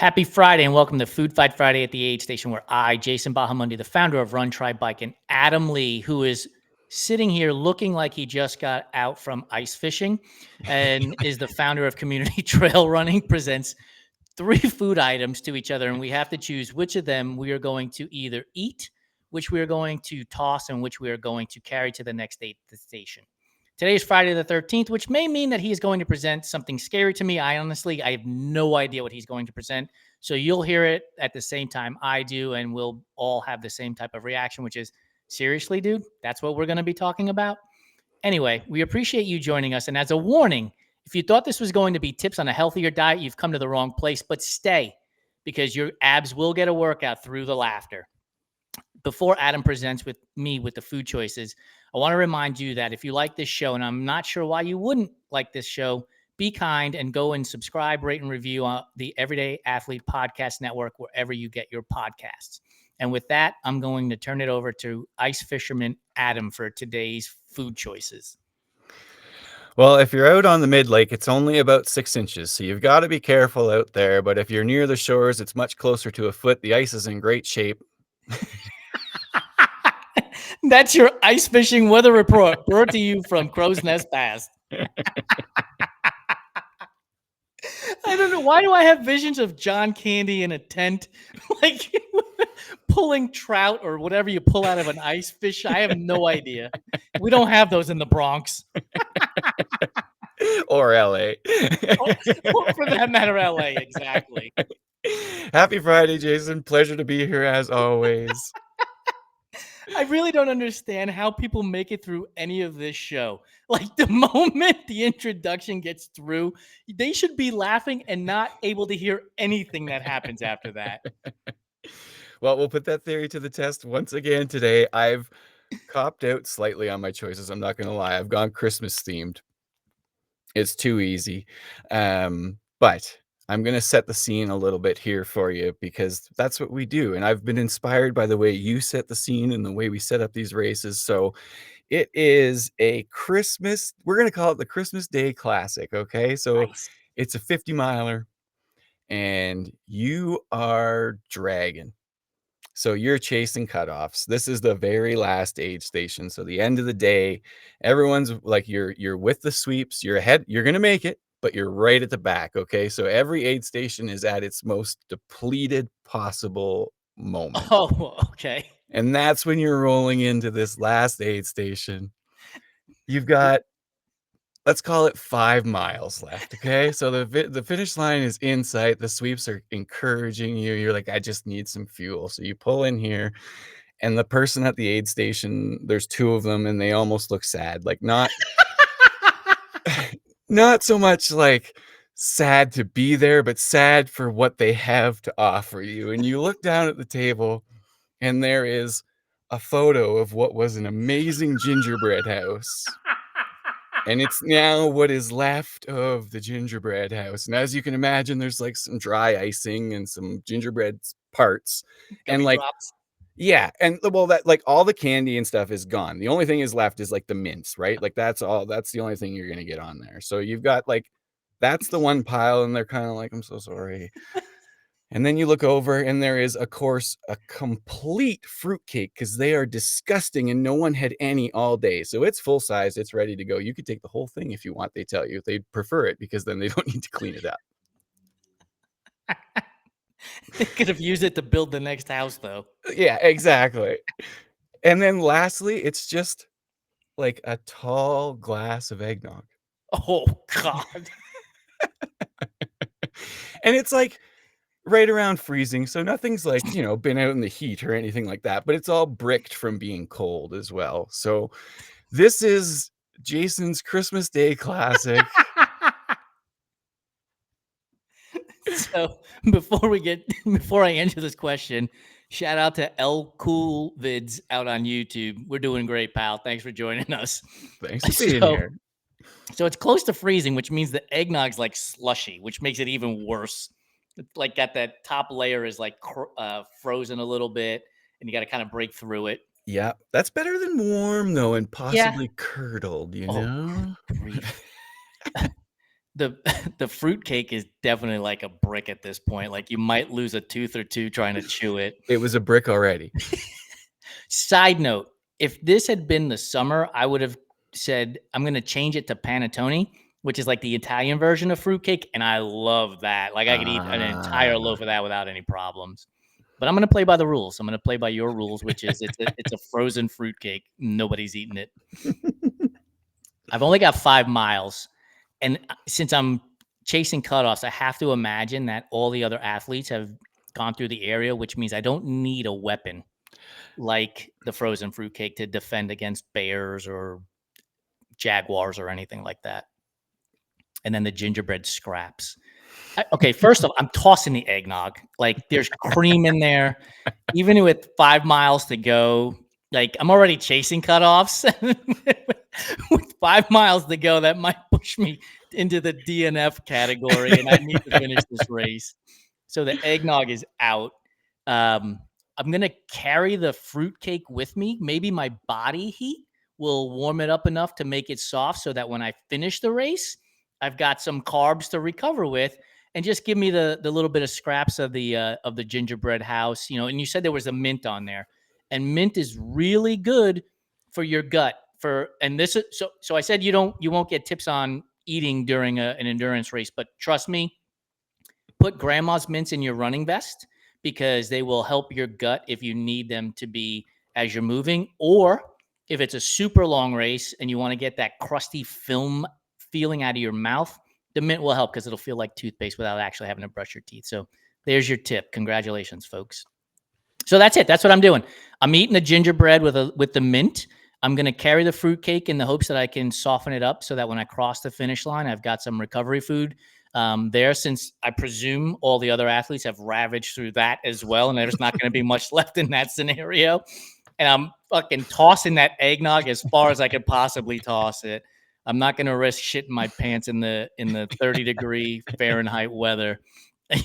Happy Friday and welcome to Food Fight Friday at the Aid Station, where I, Jason Bahamundi, the founder of Run Try Bike, and Adam Lee, who is sitting here looking like he just got out from ice fishing and is the founder of Community Trail Running, presents three food items to each other, and we have to choose which of them we are going to either eat, which we are going to toss, and which we are going to carry to the next aid station. Today is Friday the 13th, which may mean that he is going to present something scary to me. I have no idea what he's going to present. So you'll hear it at the same time I do, and we'll all have the same type of reaction, which is, seriously, dude, that's what we're going to be talking about? Anyway, we appreciate you joining us. And as a warning, if you thought this was going to be tips on a healthier diet, you've come to the wrong place, but stay because your abs will get a workout through the laughter. Before Adam presents with me with the food choices, I want to remind you that if you like this show, and I'm not sure why you wouldn't like this show, be kind and go and subscribe, rate, and review on the Everyday Athlete Podcast Network, wherever you get your podcasts. And with that, I'm going to turn it over to Ice Fisherman Adam for today's food choices. Well, if you're out on the mid-lake, it's only about 6 inches, so you've got to be careful out there. But if you're near the shores, it's much closer to a foot. The ice is in great shape. That's your ice fishing weather report brought to you from Crow's Nest Pass. I don't know. Why do I have visions of John Candy in a tent, like pulling trout or whatever you pull out of an ice fish? I have no idea. We don't have those in the Bronx. Or LA. Or for that matter, LA. Exactly. Happy Friday, Jason. Pleasure to be here as always. I really don't understand how people make it through any of this show. Like, the moment the introduction gets through, they should be laughing and not able to hear anything that happens after that. Well, we'll put that theory to the test once again today. I've copped out slightly on my choices. I'm not going to lie. I've gone Christmas themed. It's too easy. But I'm going to set the scene a little bit here for you because that's what we do. And I've been inspired by the way you set the scene and the way we set up these races. So it is a Christmas, we're going to call it the Christmas Day Classic. Okay. So Nice. it's a 50 miler and you are dragging. So you're chasing cutoffs. This is the very last aid station. So the end of the day, everyone's like, you're with the sweeps, you're ahead, you're going to make it, but you're right at the back. Okay. So every aid station is at its most depleted possible moment. Oh, okay. And that's when you're rolling into this last aid station. You've got, let's call it 5 miles left. Okay. So the finish line is in sight. The sweeps are encouraging you. You're like, I just need some fuel. So you pull in here and the person at the aid station, there's 2 of them and they almost look sad. Like not so much like sad to be there, but sad for what they have to offer you. And you look down at the table and there is a photo of what was an amazing gingerbread house. And it's now what is left of the gingerbread house. And as you can imagine, there's like some dry icing and some gingerbread parts. And like, Drops. yeah. And well, that like all the candy and stuff is gone. The only thing is left is like the mints, right? Like that's all, that's the only thing you're going to get on there. So you've got like, that's the one pile. And they're kind of like, I'm so sorry. And then you look over and there is, of course, a complete fruitcake because they are disgusting and no one had any all day. So it's full size. It's ready to go. You could take the whole thing if you want, they tell you. They'd prefer it because then they don't need to clean it up. They could have used it to build the next house, though. Yeah, exactly. And then lastly, it's just like a tall glass of eggnog. Oh, God. And it's like right around freezing. So nothing's like, been out in the heat or anything like that, but it's all bricked from being cold as well. So this is Jason's Christmas Day Classic. So before I answer this question, shout out to L Cool Vids out on YouTube. We're doing great, pal. Thanks for joining us. Thanks for being here. So it's close to freezing, which means the eggnog's like slushy, which makes it even worse. It's like that top layer is like frozen a little bit, and you got to kind of break through it. Yeah, that's better than warm though, and possibly curdled. Grief. the the fruitcake is definitely like a brick at this point. Like you might lose a tooth or two trying to chew it. It was a brick already. Side note, if this had been the summer, I would have said I'm going to change it to panettone, which is like the Italian version of fruitcake, and I love that. Like I could eat an entire Ah. loaf of that without any problems. But I'm going to play by the rules. I'm going to play by your rules, which is it's a frozen fruitcake. Nobody's eating it. I've only got 5 miles, and since I'm chasing cutoffs, I have to imagine that all the other athletes have gone through the area, which means I don't need a weapon like the frozen fruitcake to defend against bears or jaguars or anything like that. And then the gingerbread scraps. Okay, first off, I'm tossing the eggnog. Like there's cream in there. Even with 5 miles to go, like I'm already chasing cutoffs. With 5 miles to go, that might push me into the DNF category, and I need to finish this race. So the eggnog is out. I'm gonna carry the fruitcake with me. Maybe my body heat will warm it up enough to make it soft, so that when I finish the race, I've got some carbs to recover with, and just give me the little bit of scraps of the gingerbread house. And you said there was a mint on there, and mint is really good for your gut. And this is so I said you won't get tips on eating during an endurance race, but trust me, put grandma's mints in your running vest because they will help your gut if you need them to be as you're moving, or if it's a super long race and you want to get that crusty film feeling out of your mouth, the mint will help because it'll feel like toothpaste without actually having to brush your teeth. So there's your tip. Congratulations, folks. So that's it. That's what I'm doing. I'm eating the gingerbread with the mint. I'm going to carry the fruitcake in the hopes that I can soften it up so that when I cross the finish line, I've got some recovery food there, since I presume all the other athletes have ravaged through that as well. And there's not going to be much left in that scenario. And I'm fucking tossing that eggnog as far as I could possibly toss it. I'm not going to risk shitting my pants in the 30-degree Fahrenheit weather.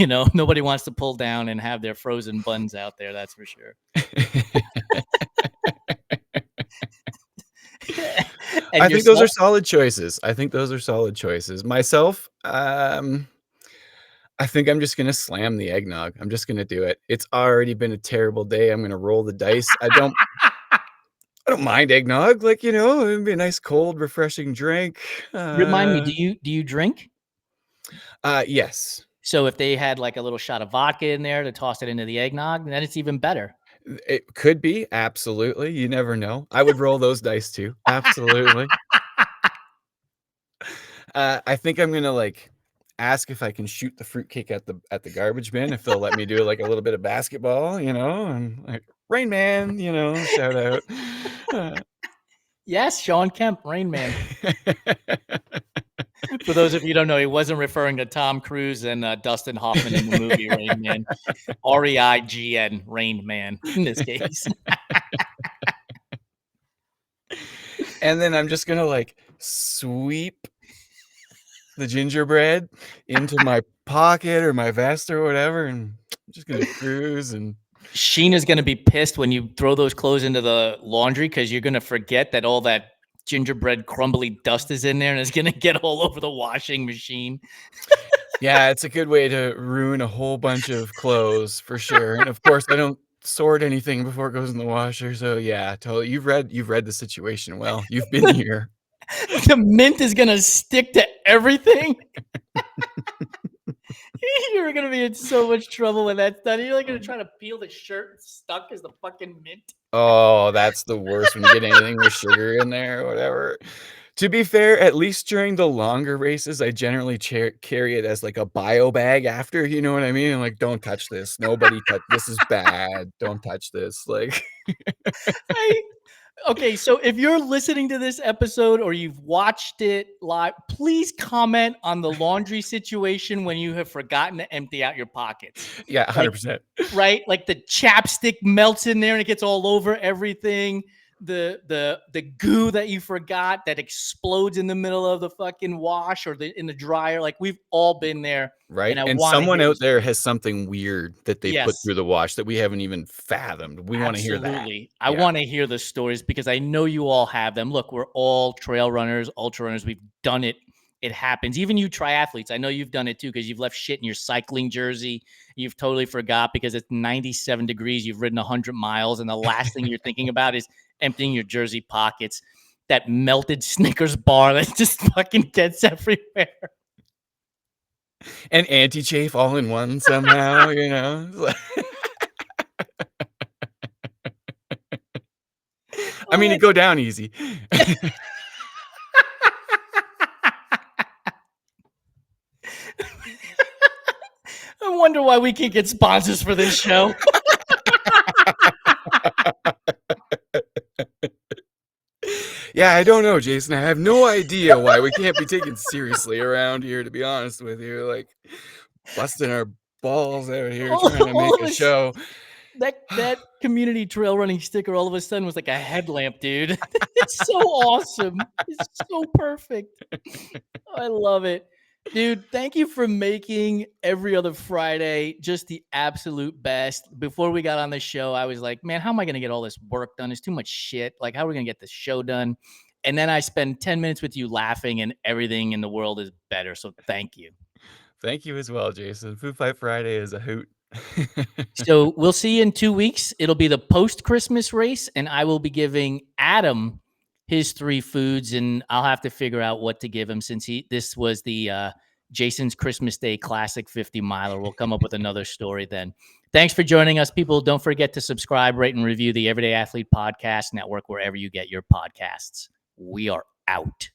Nobody wants to pull down and have their frozen buns out there. That's for sure. I think those are solid choices. Myself, I think I'm just gonna slam the eggnog. I'm just gonna do it. It's already been a terrible day. I'm gonna roll the dice. I don't mind eggnog. Like, it'd be a nice cold, refreshing drink. Remind me, do you drink? Yes. So if they had like a little shot of vodka in there to toss it into the eggnog, then it's even better. It could be, absolutely. You never know. I would roll those dice too. Absolutely. I think I'm gonna, like, ask if I can shoot the fruitcake at the garbage bin, if they'll let me do, like, a little bit of basketball, and, like, "Rain Man," shout out. Yes, Sean Kemp, Rain Man. For those of you who don't know, he wasn't referring to Tom Cruise and Dustin Hoffman in the movie Rain Man. REIGN, Rain Man, in this case. And then I'm just gonna, like, sweep the gingerbread into my pocket or my vest or whatever, and I'm just gonna cruise and Sheena's going to be pissed when you throw those clothes into the laundry because you're going to forget that all that gingerbread crumbly dust is in there and it's going to get all over the washing machine. Yeah, it's a good way to ruin a whole bunch of clothes for sure, and of course, I don't sort anything before it goes in the washer, so yeah, totally. You've read the situation well. You've been here. The mint is going to stick to everything. You're going to be in so much trouble when that's done. You're like going to try to peel the shirt and stuck as the fucking mint. Oh, that's the worst when you get anything with sugar in there or whatever. To be fair, at least during the longer races, I generally carry it as, like, a bio bag after, you know what I mean? Like, "Don't touch this. Nobody touch this is bad. Don't touch this." Like Okay, so if you're listening to this episode or you've watched it live, please comment on the laundry situation when you have forgotten to empty out your pockets. Yeah, Like, 100%. right? Like the chapstick melts in there and it gets all over everything. The goo that you forgot that explodes in the middle of the fucking wash or in the dryer. Like we've all been there. Right? And I And want to someone hear the out there stories. has something weird that they put Yes. through the wash that we haven't even fathomed. We wanna hear that. Absolutely. I Yeah. want to hear the stories because I know you all have them. Look, we're all trail runners, ultra runners. We've done it It happens. Even you triathletes, I know you've done it too, because you've left shit in your cycling jersey. You've totally forgot because it's 97 degrees. You've ridden 100 miles, and the last thing you're thinking about is emptying your jersey pockets. That melted Snickers bar that just fucking gets everywhere. And anti-chafe all in one somehow, you know? I mean, it go down easy. I wonder why we can't get sponsors for this show. Yeah, I don't know, Jason. I have no idea why we can't be taken seriously around here, to be honest with you. Like, busting our balls out here trying to make a show. That community trail running sticker all of a sudden was like a headlamp, dude. It's so awesome. It's so perfect. I love it. Dude, thank you for making every other Friday just the absolute best. Before we got on the show, I was like, man, how am I going to get all this work done? It's too much shit. Like, how are we going to get this show done? And then I spend 10 minutes with you laughing, and everything in the world is better. So thank you. Thank you as well, Jason. Food Fight Friday is a hoot. So we'll see you in 2 weeks. It'll be the post-Christmas race, and I will be giving Adam his 3 foods, and I'll have to figure out what to give him since this was the Jason's Christmas Day Classic 50 miler. We'll come up with another story then. Thanks for joining us, people. Don't forget to subscribe, rate, and review the Everyday Athlete Podcast Network wherever you get your podcasts. We are out.